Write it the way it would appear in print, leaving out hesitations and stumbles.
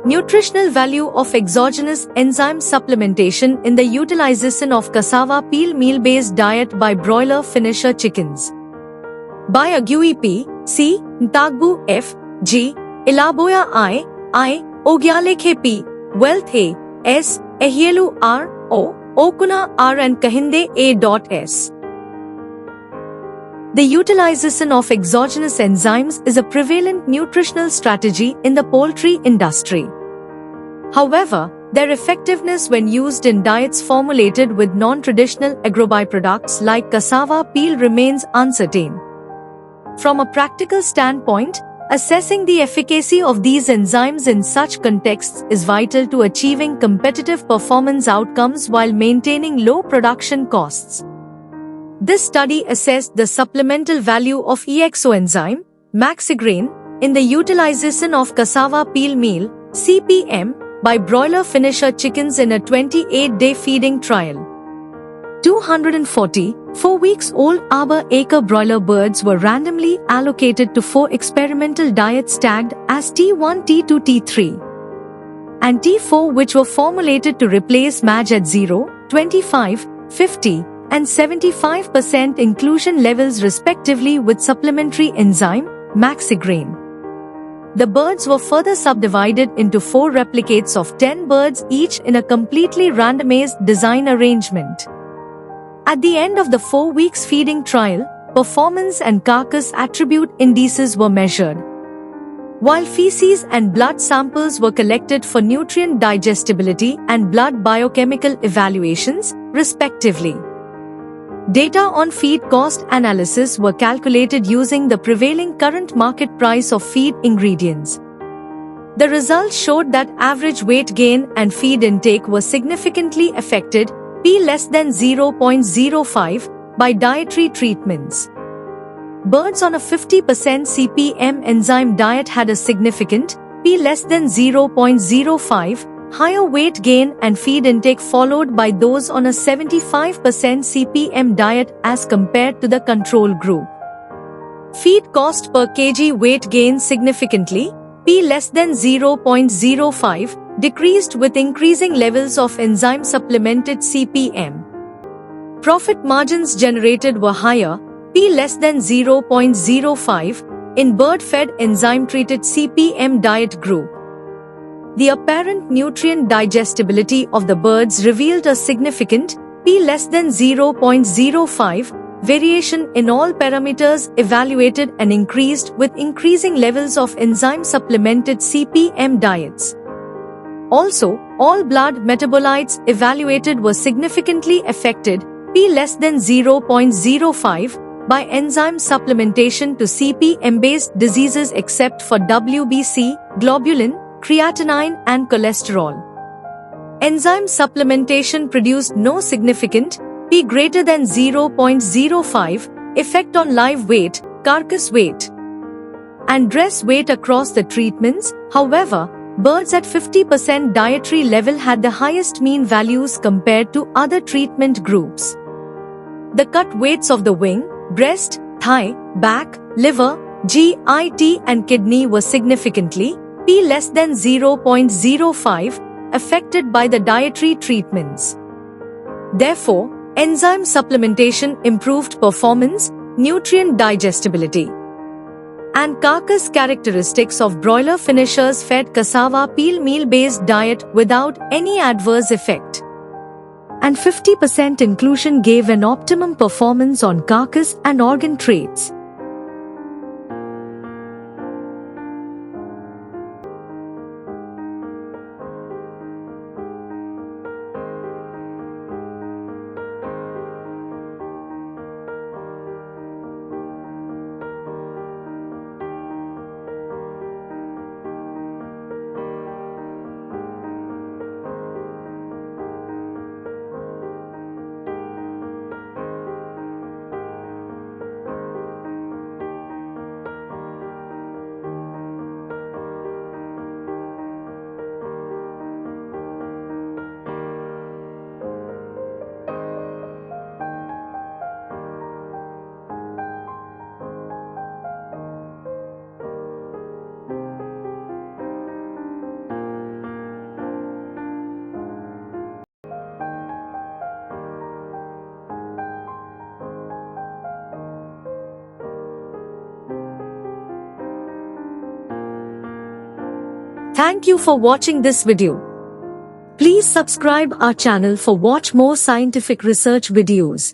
Nutritional value of exogenous enzyme supplementation in the utilization of cassava peel meal-based diet by broiler finisher chickens. By Agui P. C. Ntagbu F. G. Ilaboya I. Ogyalekhe P. Wealth A. S. Ehielu R. O. Okuna R. and Kahinde A.S. The utilization of exogenous enzymes is a prevalent nutritional strategy in the poultry industry. However, their effectiveness when used in diets formulated with non-traditional agrobyproducts like cassava peel remains uncertain. From a practical standpoint, assessing the efficacy of these enzymes in such contexts is vital to achieving competitive performance outcomes while maintaining low production costs. This study assessed the supplemental value of exoenzyme, Maxigrain, in the utilization of cassava peel meal, CPM, by broiler finisher chickens in a 28-day feeding trial. 240 4-week-old Arbor-Acre broiler birds were randomly allocated to 4 experimental diets tagged as T1, T2, T3, and T4, which were formulated to replace MAJ at 0, 25, 50, and 75% inclusion levels respectively with supplementary enzyme, Maxigrain. The birds were further subdivided into 4 replicates of 10 birds each in a completely randomized design arrangement. At the end of the 4 weeks feeding trial, performance and carcass attribute indices were measured, while feces and blood samples were collected for nutrient digestibility and blood biochemical evaluations, respectively. Data on feed cost analysis were calculated using the prevailing current market price of feed ingredients. The results showed that average weight gain and feed intake were significantly affected, P less than 0.05, by dietary treatments. Birds on a 50% CPM enzyme diet had a significant, P less than 0.05, higher weight gain and feed intake followed by those on a 75% CPM diet as compared to the control group. Feed cost per kg weight gain significantly, P less than 0.05, decreased with increasing levels of enzyme supplemented CPM. Profit margins generated were higher, P less than 0.05, in bird-fed enzyme-treated CPM diet group. The apparent nutrient digestibility of the birds revealed a significant, P less than 0.05, variation in all parameters evaluated and increased with increasing levels of enzyme-supplemented CPM diets. Also, all blood metabolites evaluated were significantly affected, P less than 0.05, by enzyme supplementation to CPM-based diseases except for WBC, globulin, creatinine and cholesterol. Enzyme supplementation produced no significant, P greater than 0.05, effect on live weight, carcass weight, and dress weight across the treatments. However, birds at 50% dietary level had the highest mean values compared to other treatment groups. The cut weights of the wing, breast, thigh, back, liver, GIT and kidney were significantly, P less than 0.05, affected by the dietary treatments. Therefore, enzyme supplementation improved performance, nutrient digestibility, and carcass characteristics of broiler finishers fed cassava peel meal-based diet without any adverse effect. And 50% inclusion gave an optimum performance on carcass and organ traits. Thank you for watching this video. Please subscribe our channel for watch more scientific research videos.